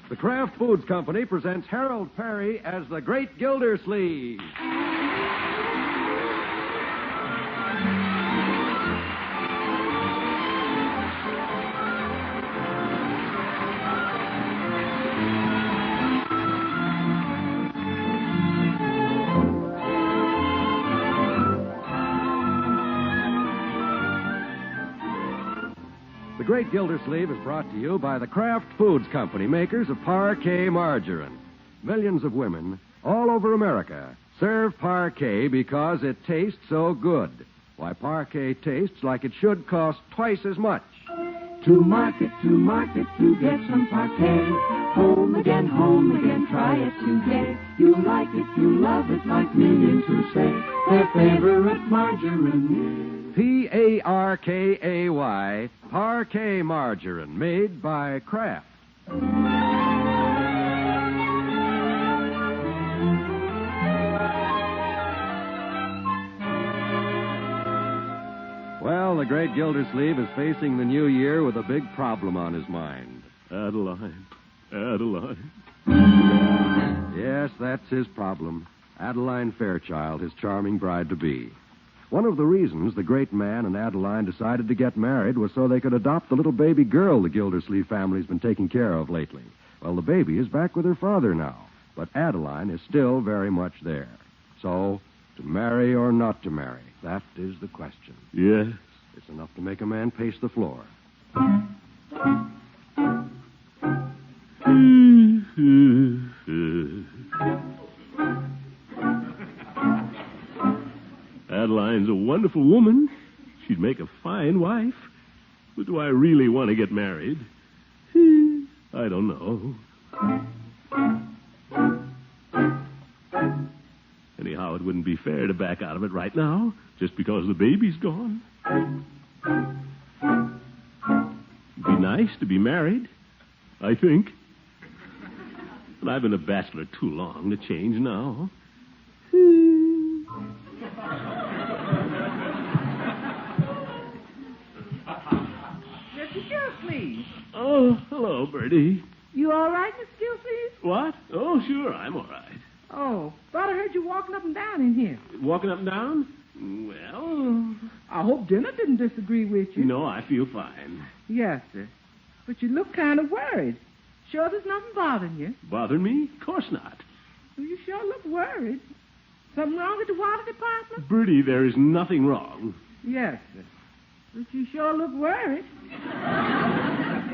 The Kraft Foods Company presents Harold Perry as the Great Gildersleeve. The Great Gildersleeve is brought to you by the Kraft Foods Company, makers of Parquet margarine. Millions of women all over America serve Parquet because it tastes so good. Why, Parquet tastes like it should cost twice as much. To market, to get some Parquet. Home again, try it today. You like it, you love it, like millions who say their favorite margarine is Parkay, Parquet margarine, made by Kraft. Well, the Great Gildersleeve is facing the new year with a big problem on his mind. Adeline. Yes, that's his problem. Adeline Fairchild, his charming bride-to-be. One of the reasons the great man and Adeline decided to get married was so they could adopt the little baby girl the Gildersleeve family's been taking care of lately. Well, the baby is back with her father now, but Adeline is still very much there. So, to marry or not to marry, that is the question. Yes. It's enough to make a man pace the floor. Adeline's a wonderful woman. She'd make a fine wife. But do I really want to get married? I don't know. Anyhow, it wouldn't be fair to back out of it right now, just because the baby's gone. It'd be nice to be married, I think. But I've been a bachelor too long to change now. Mr. Gildersleeve. Oh, hello, Bertie. You all right, Mr. Gildersleeve? What? Oh, sure, I'm all right. Oh, thought I heard you walking up and down in here. Walking up and down? Well, I hope dinner didn't disagree with you. no, I feel fine. Yes, sir. But you look kind of worried. Sure there's nothing bothering you? Bother me? Of course not. Well, you sure look worried. Something wrong with the water department? Bertie, there is nothing wrong. Yes, sir. But you sure look worried.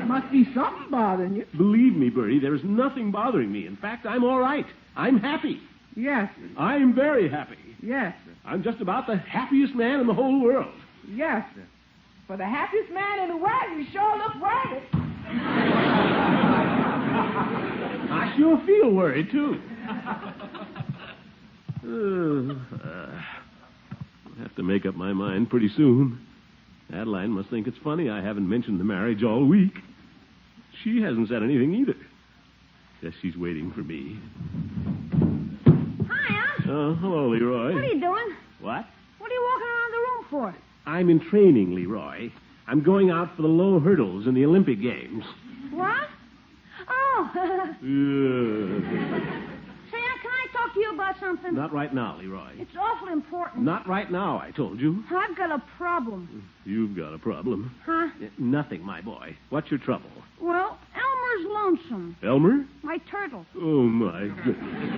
Must be something bothering you. Believe me, Bertie, there is nothing bothering me. In fact, I'm all right. I'm happy. Yes, sir. I'm very happy. Yes, sir. I'm just about the happiest man in the whole world. Yes, sir. For the happiest man in the world, you sure look worried. I sure feel worried, too. I'll have to make up my mind pretty soon. Adeline must think it's funny I haven't mentioned the marriage all week. She hasn't said anything either. Guess she's waiting for me. Hi, Unc. Hello, Leroy. What are you doing? What? What are you walking around the room for? I'm in training, Leroy. I'm going out for the low hurdles in the Olympic Games. What? Oh. Say, Unc, can I talk to you about something? Not right now, Leroy. It's awful important. Not right now, I told you. I've got a problem. You've got a problem. Huh? Nothing, my boy. What's your trouble? Well, Elmer's lonesome. Elmer? My turtle. Oh, my goodness.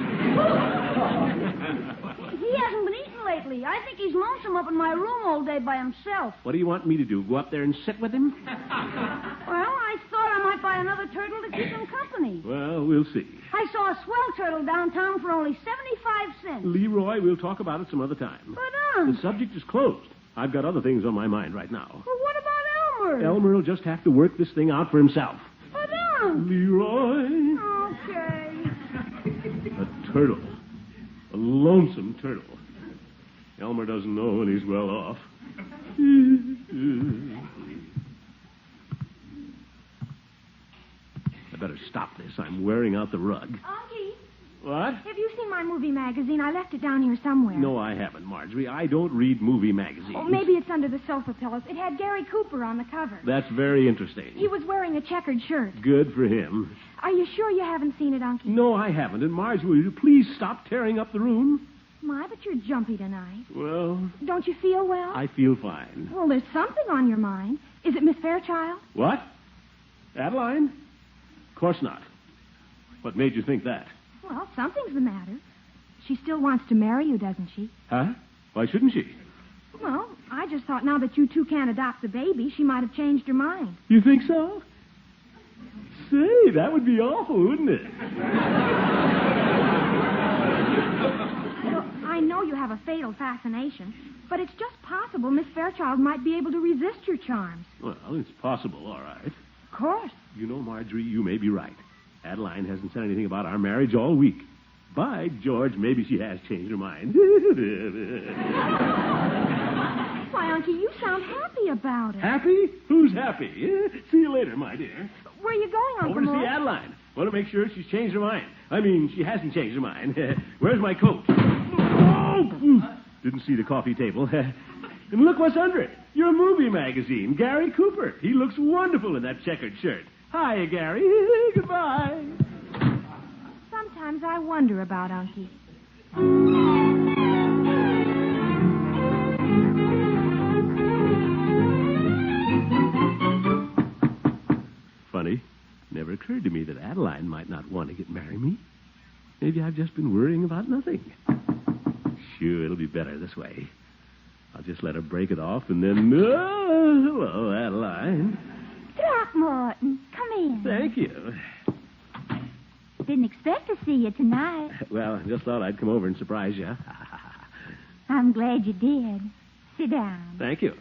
He hasn't been eating lately. I think he's lonesome up in my room all day by himself. What do you want me to do? Go up there and sit with him? Well, I thought I might buy another turtle to keep him company. Well, we'll see. I saw a swell turtle downtown for only 75 cents. Leroy, we'll talk about it some other time. But, The subject is closed. I've got other things on my mind right now. Well, what about Elmer? Elmer will just have to work this thing out for himself. But, Leroy. Okay. A turtle. A lonesome turtle. Elmer doesn't know when he's well off. I better stop this. I'm wearing out the rug. Unky. What? Have you seen my movie magazine? I left it down here somewhere. No, I haven't, Marjorie. I don't read movie magazines. Oh, maybe it's under the sofa pillows. It had Gary Cooper on the cover. That's very interesting. He was wearing a checkered shirt. Good for him. Are you sure you haven't seen it, Unky? No, I haven't. And Marge, will you please stop tearing up the room? My, but you're jumpy tonight. Well, Don't you feel well? I feel fine. Well, there's something on your mind. Is it Miss Fairchild? What? Adeline? Of course not. What made you think that? Well, something's the matter. She still wants to marry you, doesn't she? Huh? Why shouldn't she? Well, I just thought now that you two can't adopt the baby, she might have changed her mind. You think so? Say, that would be awful, wouldn't it? Well, I know you have a fatal fascination, but it's just possible Miss Fairchild might be able to resist your charms. Well, it's possible, all right. Of course. You know, Marjorie, you may be right. Adeline hasn't said anything about our marriage all week. By George, maybe she has changed her mind. Why, Unky, you sound happy about it. Happy? Who's happy? See you later, my dear. Where are you going, Uncle Over to see Mort? Adeline. Want to make sure she's changed her mind. I mean, she hasn't changed her mind. Where's my coat? Oh! Didn't see the coffee table. And look what's under it. Your movie magazine, Gary Cooper. He looks wonderful in that checkered shirt. Hi, Gary. Goodbye. Sometimes I wonder about Unky. Funny. Never occurred to me that Adeline might not want to marry me. Maybe I've just been worrying about nothing. Sure, it'll be better this way. I'll just let her break it off and then... Oh, hello, Adeline. Throckmorton, come in. Thank you. Didn't expect to see you tonight. Well, I just thought I'd come over and surprise you. I'm glad you did. Sit down. Thank you.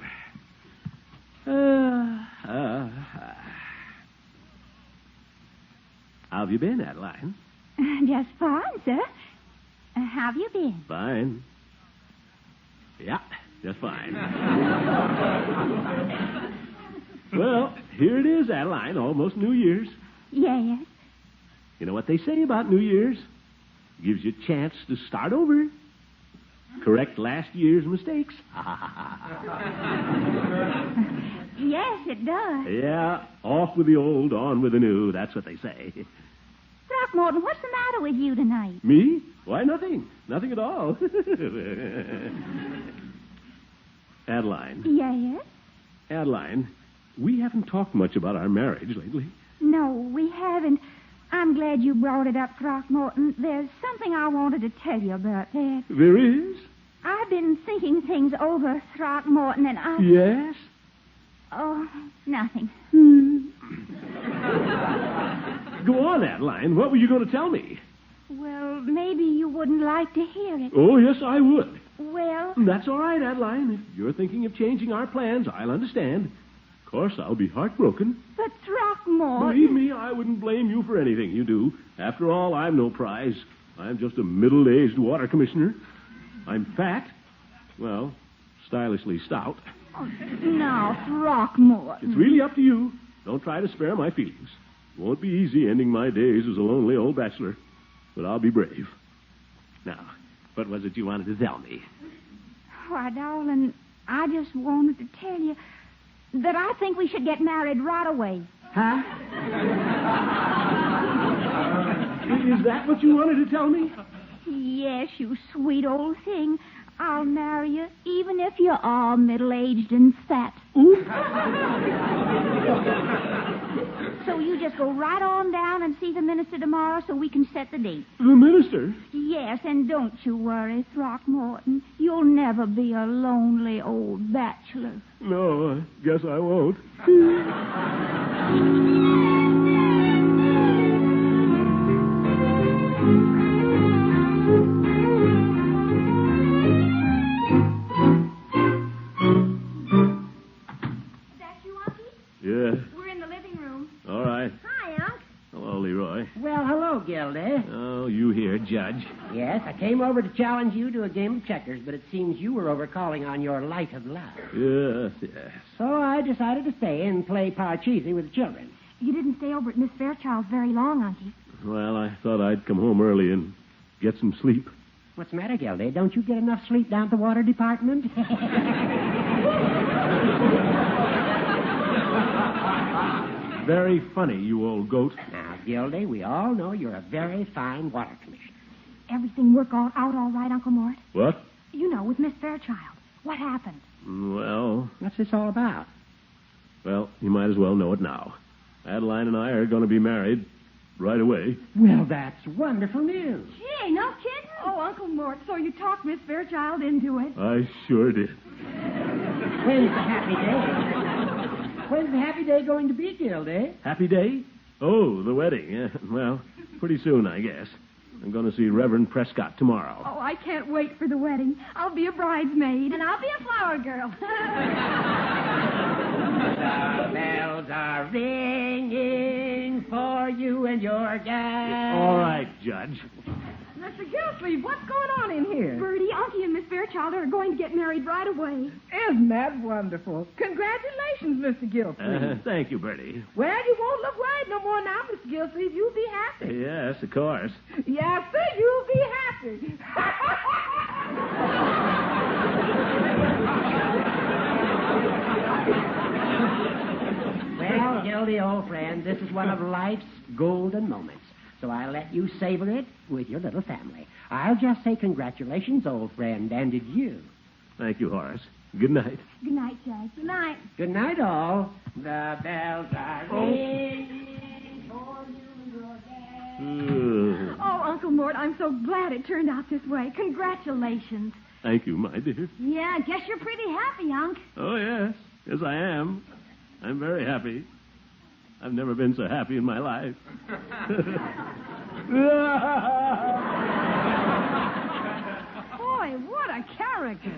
How have you been, Adeline? Just fine, sir. How have you been? Fine. Yeah, just fine. Well, here it is, Adeline, almost New Year's. Yes. You know what they say about New Year's? Gives you a chance to start over. Correct last year's mistakes. Yes, it does. Yeah, off with the old, on with the new. That's what they say. Throckmorton, what's the matter with you tonight? Me? Why, nothing. Nothing at all. Adeline. Yes? Adeline, we haven't talked much about our marriage lately. No, we haven't. I'm glad you brought it up, Throckmorton. There's something I wanted to tell you about that. There is? I've been thinking things over, Throckmorton, and I... Yes? Oh, nothing. Go on, Adeline. What were you going to tell me? Well, maybe you wouldn't like to hear it. Oh, yes, I would. Well... That's all right, Adeline. If you're thinking of changing our plans, I'll understand. Of course, I'll be heartbroken. But Throckmorton... Believe me, I wouldn't blame you for anything you do. After all, I'm no prize. I'm just a middle-aged water commissioner. I'm fat. Well, stylishly stout. Oh, now, Throckmorton... It's really up to you. Don't try to spare my feelings. It won't be easy ending my days as a lonely old bachelor. But I'll be brave. Now, what was it you wanted to tell me? Why, darling, I just wanted to tell you that I think we should get married right away. Huh? Is that what you wanted to tell me? Yes, you sweet old thing. I'll marry you, even if you're all middle-aged and fat. So you just go right on down and see the minister tomorrow so we can set the date. The minister? Yes, and don't you worry, Throckmorton. You'll never be a lonely old bachelor. No, I guess I won't. Well, hello, Gilda. Oh, you here, Judge. Yes, I came over to challenge you to a game of checkers, but it seems you were over calling on your light of love. Yes. So I decided to stay and play Parcheesi with the children. You didn't stay over at Miss Fairchild's very long, Unky. Well, I thought I'd come home early and get some sleep. What's the matter, Gildy? Don't you get enough sleep down at the water department? Very funny, you old goat. Now, Gildy, we all know you're a very fine water commissioner. Everything work out all right, Uncle Mort? What? You know, with Miss Fairchild. What happened? Well, What's this all about? well, you might as well know it now. Adeline and I are going to be married right away. Well, that's wonderful news. Gee, no kidding? Oh, Uncle Mort, so you talked Miss Fairchild into it. I sure did. When's the happy day? When's the happy day going to be, Gildy? Happy day? Oh, the wedding. Yeah, well, pretty soon, I guess. I'm going to see Reverend Prescott tomorrow. Oh, I can't wait for the wedding. I'll be a bridesmaid. And I'll be a flower girl. The bells are ringing for you and your gang. All right, Judge. Mr. Gildersleeve, what's going on in here? Bertie, Unky and Miss Fairchild are going to get married right away. Isn't that wonderful? Congratulations, Mr. Gildersleeve. Thank you, Bertie. Well, you won't look worried no more now, Mr. Gildersleeve. You'll be happy. Yes, of course. Yes, sir, you'll be happy. Well, Gildy, old friend, this is one of life's golden moments. So I'll let you savor it with your little family. I'll just say congratulations, old friend, and to you. Thank you, Horace. Good night. Good night, Judge. Good night. Good night, all. The bells are ringing for you and your gang. Oh, Uncle Mort, I'm so glad it turned out this way. Congratulations. Thank you, my dear. Yeah, I guess you're pretty happy, Unc. Oh, yes. Yes, I am. I'm very happy. I've never been so happy in my life. Boy, what a character.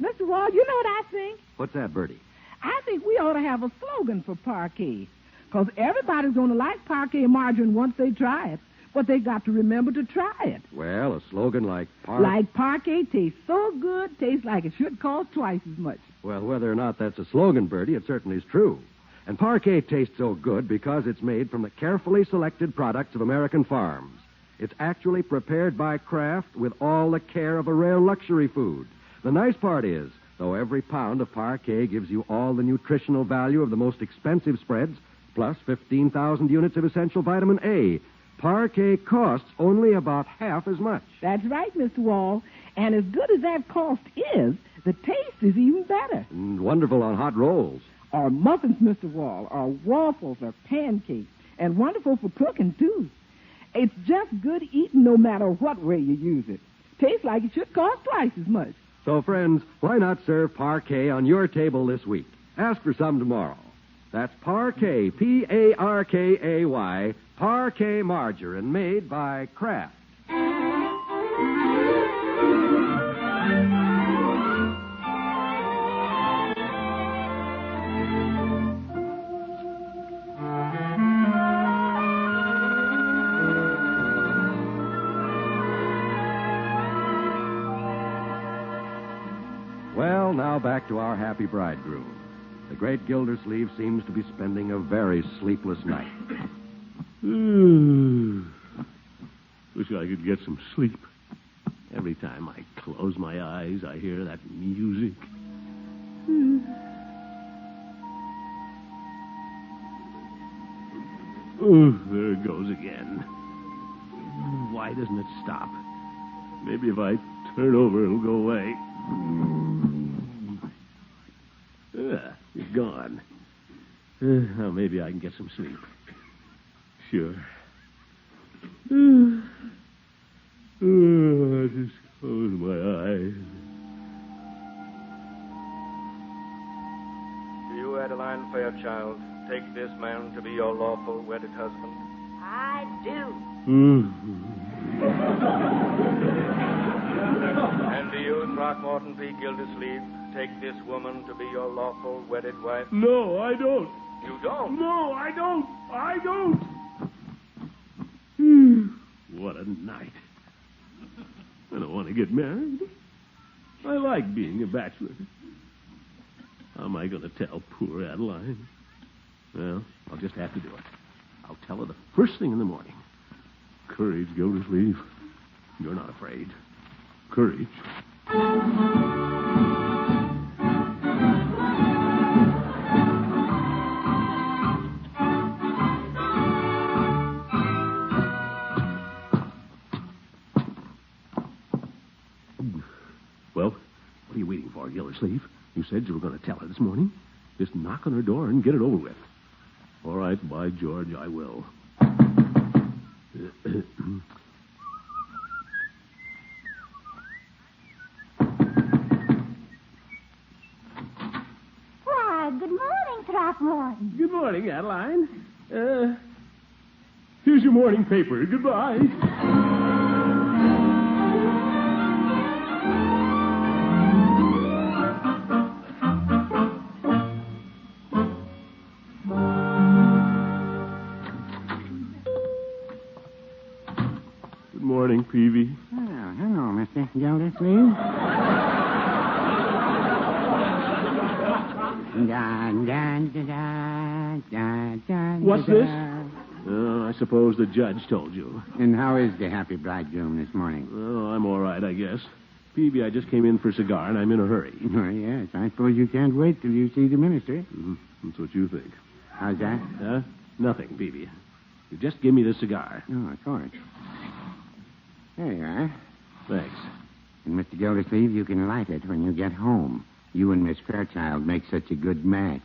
Mr. Wall, you know what I think? What's that, Bertie? I think we ought to have a slogan for parquet. Because everybody's going to like parquet margarine once they try it. But they got to remember to try it. Well, a slogan like Like parquet tastes so good, tastes like it should cost twice as much. Well, whether or not that's a slogan, Bertie, it certainly is true. And parquet tastes so good because it's made from the carefully selected products of American farms. It's actually prepared by Kraft with all the care of a rare luxury food. The nice part is, though every pound of parquet gives you all the nutritional value of the most expensive spreads, plus 15,000 units of essential vitamin A, parquet costs only about half as much. That's right, Mr. Wall. And as good as that cost is, the taste is even better. And wonderful on hot rolls. Or muffins, Mr. Wall, or waffles, or pancakes. And wonderful for cooking, too. It's just good eating no matter what way you use it. Tastes like it should cost twice as much. So, friends, why not serve parquet on your table this week? Ask for some tomorrow. That's parquet, P-A-R-K-A-Y, parquet margarine made by Kraft. Well, now back to our happy bridegroom. The great Gildersleeve seems to be spending a very sleepless night. Wish I could get some sleep. Every time I close my eyes, I hear that music. There it goes again. Why doesn't it stop? Maybe if I turn over, it'll go away. It's gone. Now maybe I can get some sleep. Sure. I just close my eyes. Do you, Adeline Fairchild, take this man to be your lawful wedded husband? I do. And do you, Throckmorton P. Gildersleeve, take this woman to be your lawful wedded wife? No, I don't. You don't? No, I don't. I don't. a night. I don't want to get married. I like being a bachelor. How am I going to tell poor Adeline? Well, I'll just have to do it. I'll tell her the first thing in the morning. Courage, Gildersleeve. You're not afraid. Courage. Well, what are you waiting for, Gildersleeve? You said you were going to tell her this morning. Just knock on her door and get it over with. All right, by George, I will. Why, good morning, Throckmorton. Good morning, Adeline. Here's your morning paper. Goodbye. Good morning, Peavy. Oh, hello, Mr. Gildersleeve. What's this? Oh, I suppose the judge told you. And how is the happy bridegroom this morning? Oh, I'm all right, I guess. Peavy, I just came in for a cigar, and I'm in a hurry. Oh, yes. I suppose you can't wait till you see the minister. That's what you think. How's that? Huh? Nothing, Peavy. You just give me the cigar. Oh, of course. There you are. Thanks. And, Mr. Gildersleeve, you can light it when you get home. You and Miss Fairchild make such a good match.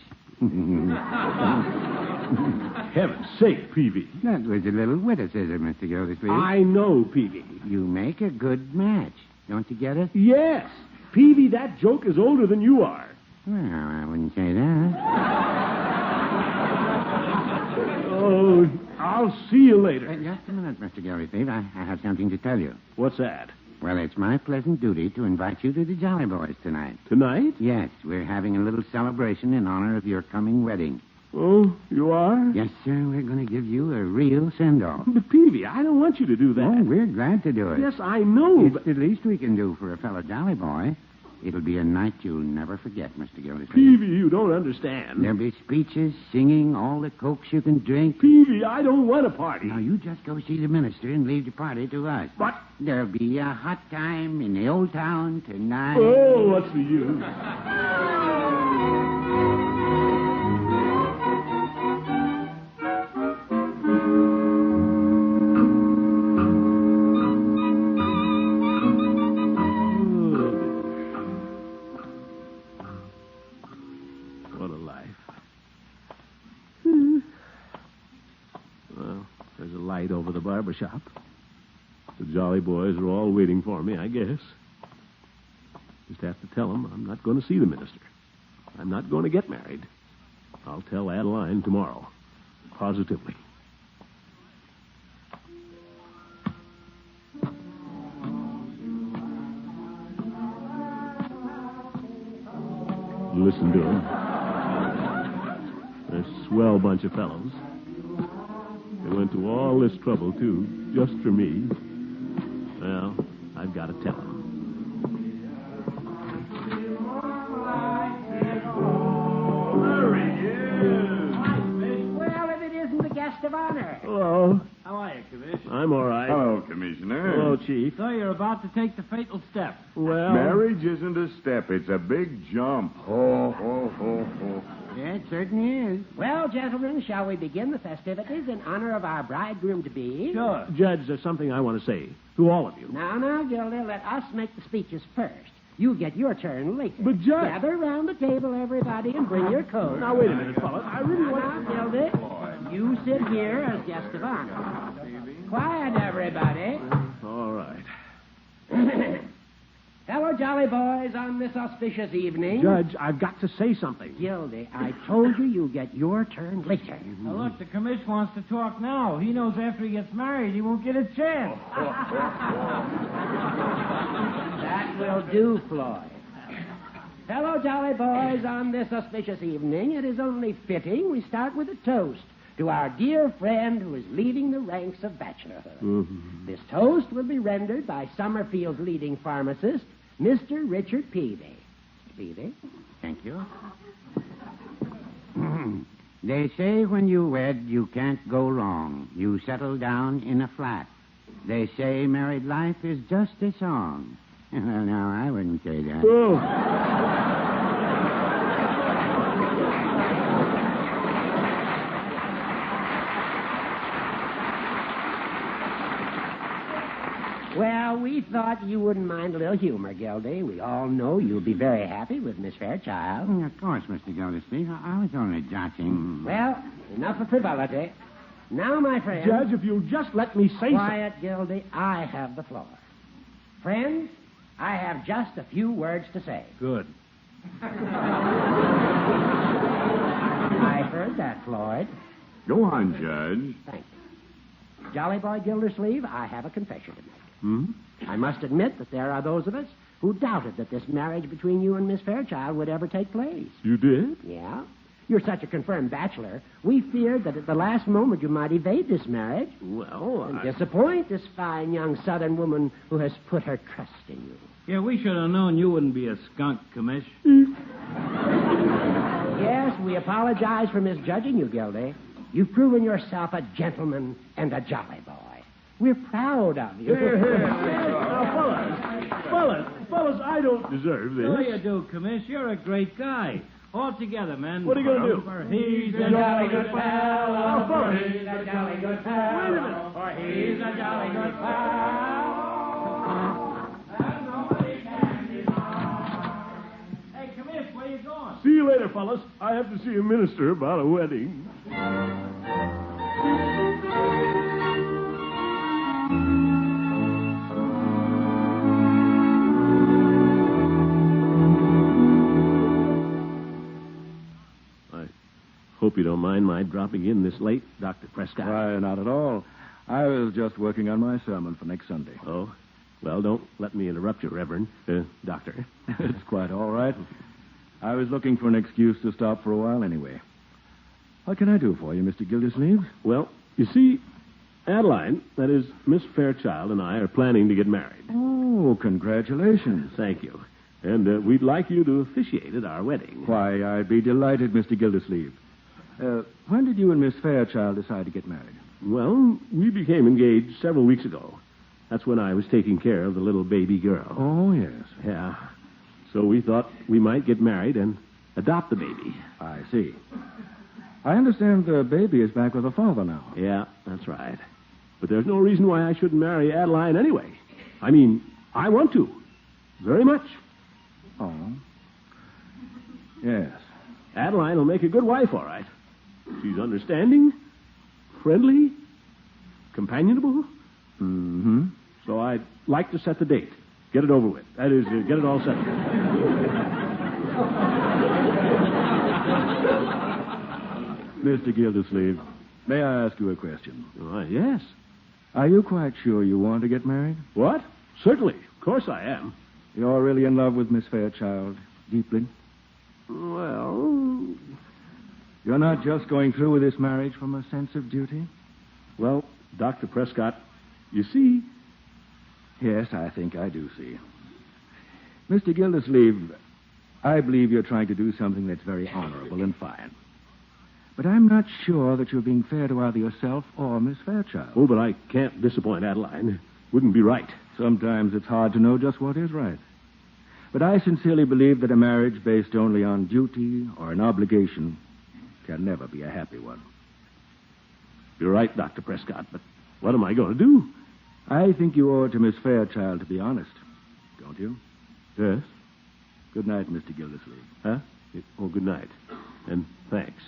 Heaven's sake, Peavy. That was a little witticism, Mr. Gildersleeve. I know, Peavy. You make a good match. Don't you get it? Yes. Peavy, that joke is older than you are. Well, I wouldn't say that. Oh, I'll see you later. Just a minute, Mr. Gildersleeve. I have something to tell you. What's that? Well, it's my pleasant duty to invite you to the Jolly Boys tonight. Tonight? Yes, we're having a little celebration in honor of your coming wedding. Oh, you are? Yes, sir. We're going to give you a real send-off. But, Peavy, I don't want you to do that. Oh, we're glad to do it. Yes, I know, It's the least we can do for a fellow Jolly Boy. It'll be a night you'll never forget, Mr. Gildersleeve. Peavy, you don't understand. There'll be speeches, singing, all the cokes you can drink. Peavy, I don't want a party. Now, you just go see the minister and leave the party to us. What? There'll be a hot time in the old town tonight. Oh, what's the use? What a life. Well, there's a light over the barber shop. The Jolly Boys are all waiting for me, I guess. Just have to tell them I'm not going to see the minister. I'm not going to get married. I'll tell Adeline tomorrow. Positively. Listen to them. They're a swell bunch of fellows. They went to all this trouble, too, just for me. Well, I've got to tell them. There he is. Well, if it isn't the guest of honor. Hello. How are you, Commissioner? I'm all right. Hello, Commissioner. Hello, Chief. So you're about to take the fatal step. Well, Marriage isn't a step, it's a big jump. Ho, ho, ho, ho. Yeah, it certainly is. Well, gentlemen, shall we begin the festivities in honor of our bridegroom-to-be? Sure. Judge, there's something I want to say to all of you. Now, Gilda, let us make the speeches first. You get your turn later. But, Judge... Gather around the table, everybody, and bring your coat. Now, wait a minute, fellas. I really want Now, Gilda, you sit here as guest of honor. Quiet, everybody. All right. Fellow Jolly Boys, on this auspicious evening... Judge, I've got to say something. Gildy, I told you get your turn later. Now, look, the commish wants to talk now. He knows after he gets married, he won't get a chance. That will do, Floyd. Fellow Jolly Boys, on this auspicious evening, it is only fitting we start with a toast to our dear friend who is leaving the ranks of bachelorhood. Mm-hmm. This toast will be rendered by Summerfield's leading pharmacist, Mr. Richard Peavy. Mr. Peavy? Thank you. They say when you wed, you can't go wrong. You settle down in a flat. They say married life is just a song. Well, now, I wouldn't say that. Oh. Well, we thought you wouldn't mind a little humor, Gildy. We all know you'll be very happy with Miss Fairchild. Of course, Mr. Gildersleeve. I was only joking. Well, enough of frivolity. Now, my friends... Judge, if you'll just let me say Quiet, Gildy. I have the floor. Friends, I have just a few words to say. Good. I heard that, Floyd. Go on, Judge. Thank you. Jolly Boy Gildersleeve, I have a confession to make. Hmm? I must admit that there are those of us who doubted that this marriage between you and Miss Fairchild would ever take place. You did? Yeah. You're such a confirmed bachelor. We feared that at the last moment you might evade this marriage Well, and disappoint this fine young Southern woman who has put her trust in you. Yeah, we should have known you wouldn't be a skunk, Commish. Yes, we apologize for misjudging you, Gildy. You've proven yourself a gentleman and a jolly boy. We're proud of you. Now, fellas, I don't deserve this. Sure you do, Commish. You're a great guy. All together, man. What are you going to do? For he's a jolly good fellow. For he's a jolly good fellow. Wait a minute. For he's a jolly good fellow. And nobody can deny. Hey, Commish, where you going? See you later, fellas. I have to see a minister about a wedding. Hope you don't mind my dropping in this late, Dr. Prescott. Why, not at all. I was just working on my sermon for next Sunday. Oh? Well, don't let me interrupt you, Reverend. Doctor. It's quite all right. I was looking for an excuse to stop for a while anyway. What can I do for you, Mr. Gildersleeve? Well, you see, Adeline, that is, Miss Fairchild and I are planning to get married. Oh, congratulations. Thank you. And we'd like you to officiate at our wedding. Why, I'd be delighted, Mr. Gildersleeve. When did you and Miss Fairchild decide to get married? Well, we became engaged several weeks ago. That's when I was taking care of the little baby girl. Oh, yes. Yeah. So we thought we might get married and adopt the baby. I see. I understand the baby is back with her father now. Yeah, that's right. But there's no reason why I shouldn't marry Adeline anyway. I mean, I want to. Very much. Oh. Yes. Adeline will make a good wife, all right. She's understanding, friendly, companionable. Mm-hmm. So I'd like to set the date. Get it over with. That is, get it all set. Mr. Gildersleeve, may I ask you a question? Yes. Are you quite sure you want to get married? What? Certainly. Of course I am. You're really in love with Miss Fairchild, deeply? Well... You're not just going through with this marriage from a sense of duty? Well, Dr. Prescott, you see... Yes, I think I do see. Mr. Gildersleeve, I believe you're trying to do something that's very honorable and fine. But I'm not sure that you're being fair to either yourself or Miss Fairchild. Oh, but I can't disappoint Adeline. Wouldn't be right. Sometimes it's hard to know just what is right. But I sincerely believe that a marriage based only on duty or an obligation can never be a happy one. You're right, Dr. Prescott, but what am I going to do? I think you owe it to Miss Fairchild to be honest, don't you? Yes. Good night, Mr. Gildersleeve. Huh? Oh, good night. And thanks.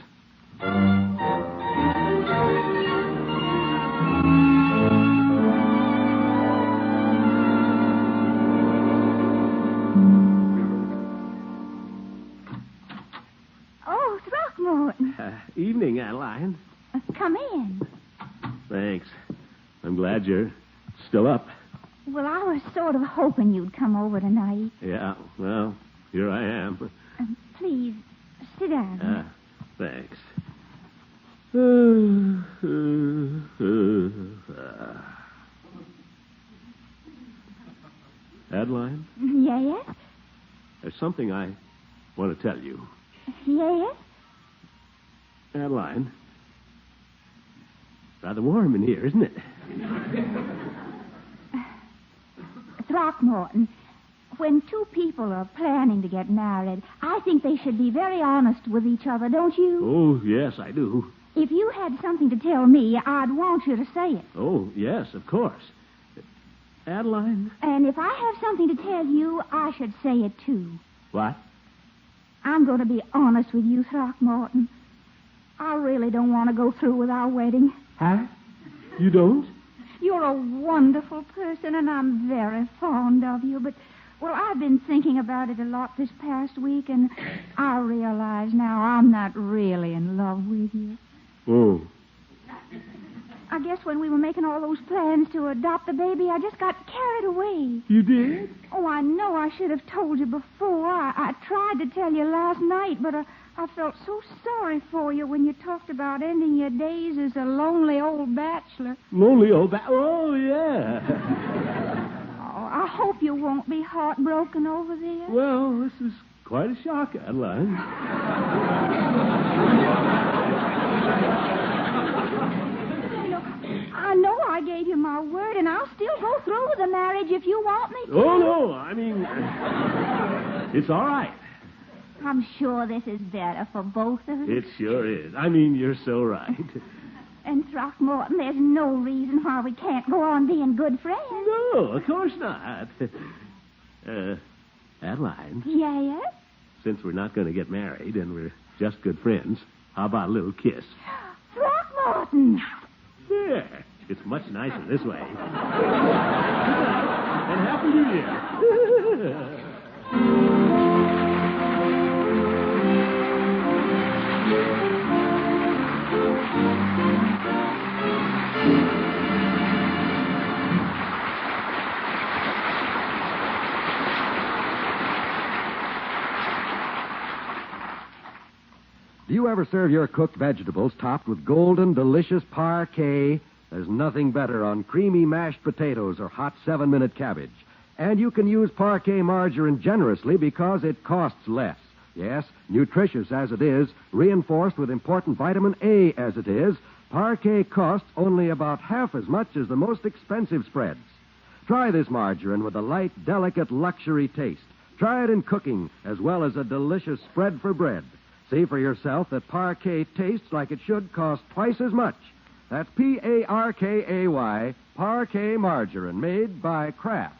Oh, Throckmorton. Evening, Adeline. Come in. Thanks. I'm glad you're still up. Well, I was sort of hoping you'd come over tonight. Yeah, well, here I am. Please, sit down. Thanks. Adeline, Yes? there's something I want to tell you. Yes? Adeline, rather warm in here, isn't it? Throckmorton, when two people are planning to get married, I think they should be very honest with each other, don't you? Oh, yes, I do. If you had something to tell me, I'd want you to say it. Oh, yes, of course. Adeline? And if I have something to tell you, I should say it too. What? I'm going to be honest with you, Throckmorton. I really don't want to go through with our wedding. Huh? You don't? You're a wonderful person, and I'm very fond of you, but, well, I've been thinking about it a lot this past week, and I realize now I'm not really in love with you. Oh. I guess when we were making all those plans to adopt the baby, I just got carried away. You did? Oh, I know I should have told you before. I tried to tell you last night, but I felt so sorry for you when you talked about ending your days as a lonely old bachelor. Lonely old Oh, yeah. Oh, I hope you won't be heartbroken over this. Well, this is quite a shock, Adeline. I know I gave you my word, and I'll still go through with the marriage if you want me to. Oh, no, I mean, it's all right. I'm sure this is better for both of us. It sure is. I mean, you're so right. And Throckmorton, there's no reason why we can't go on being good friends. No, of course not. Adeline, Yes? since we're not going to get married and we're just good friends, how about a little kiss? Throckmorton! There. It's much nicer this way. And Happy New Year. Do you ever serve your cooked vegetables topped with golden, delicious parquet? There's nothing better on creamy mashed potatoes or hot 7-minute cabbage. And you can use parquet margarine generously because it costs less. Yes, nutritious as it is, reinforced with important vitamin A as it is, parquet costs only about half as much as the most expensive spreads. Try this margarine with a light, delicate luxury taste. Try it in cooking as well as a delicious spread for bread. See for yourself that parquet tastes like it should cost twice as much. That's Parkay, parquet margarine, made by Kraft.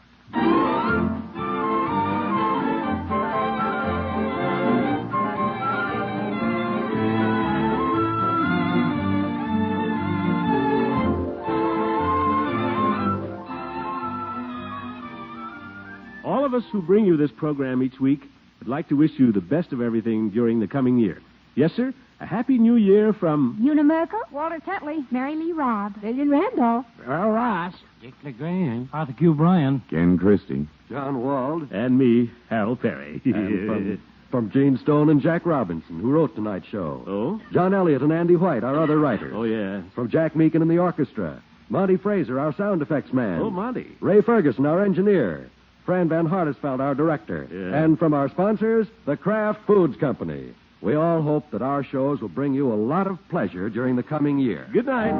All of us who bring you this program each week would like to wish you the best of everything during the coming year. Yes, sir? A Happy New Year from... Una Merkel, Walter Tetley, Mary Lee Robb, Lillian Randolph, Earl Ross, Dick LeGrand, Arthur Q. Bryan, Ken Christie. John Wald. And me, Harold Perry. And from Gene Stone and Jack Robinson, who wrote tonight's show. Oh? John Elliott and Andy White, our other writers. Oh, yeah. From Jack Meakin and the orchestra. Monty Fraser, our sound effects man. Oh, Monty. Ray Ferguson, our engineer. Fran Van Hartesveld, our director. Yeah. And from our sponsors, the Kraft Foods Company. We all hope that our shows will bring you a lot of pleasure during the coming year. Good night.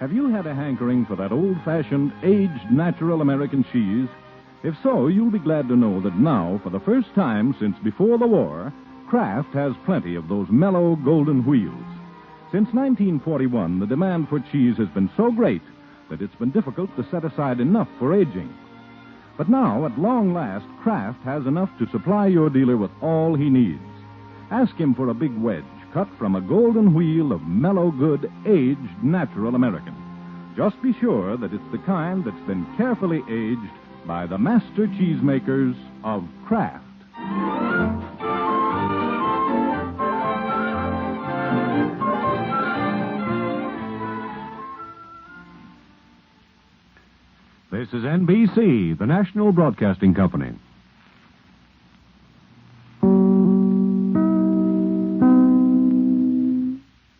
Have you had a hankering for that old-fashioned, aged, natural American cheese? If so, you'll be glad to know that now, for the first time since before the war, Kraft has plenty of those mellow, golden wheels. Since 1941, the demand for cheese has been so great that it's been difficult to set aside enough for aging. But now, at long last, Kraft has enough to supply your dealer with all he needs. Ask him for a big wedge cut from a golden wheel of mellow, good, aged, natural American. Just be sure that it's the kind that's been carefully aged by the master cheesemakers of Kraft. This is NBC, the National Broadcasting Company.